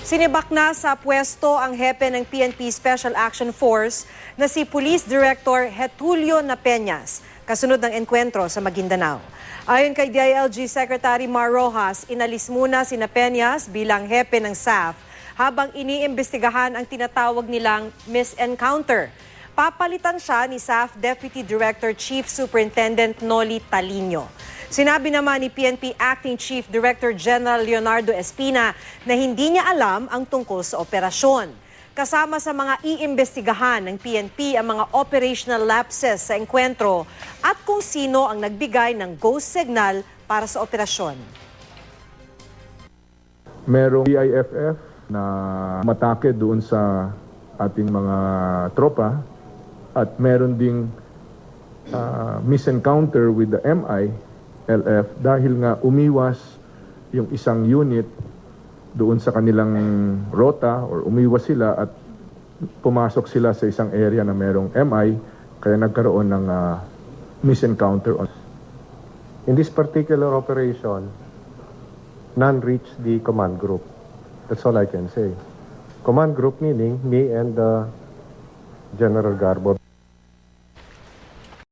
Sinibak na sa pwesto ang hepe ng PNP Special Action Force na si Police Director Getulio Napeñas, kasunod ng enkwentro sa Maguindanao. Ayon kay DILG Secretary Mar Rojas, inalis muna si Napeñas bilang hepe ng SAF habang iniimbestigahan ang tinatawag nilang misencounter. Papalitan siya ni SAF Deputy Director Chief Superintendent Noli Talino. Sinabi naman ni PNP Acting Chief Director General Leonardo Espina na hindi niya alam ang tungkol sa operasyon. Kasama sa mga iimbestigahan ng PNP ang mga operational lapses sa enkwentro at kung sino ang nagbigay ng go signal para sa operasyon. Merong BIFF na matake doon sa ating mga tropa at meron ding misencounter with the MILF dahil nga umiwas yung isang unit doon sa kanilang rota or umiwas sila at pumasok sila sa isang area na merong MI kaya nagkaroon ng misencounter. In this particular operation, none reached the command group. That's all I can say. Command group meaning me and General Garbo.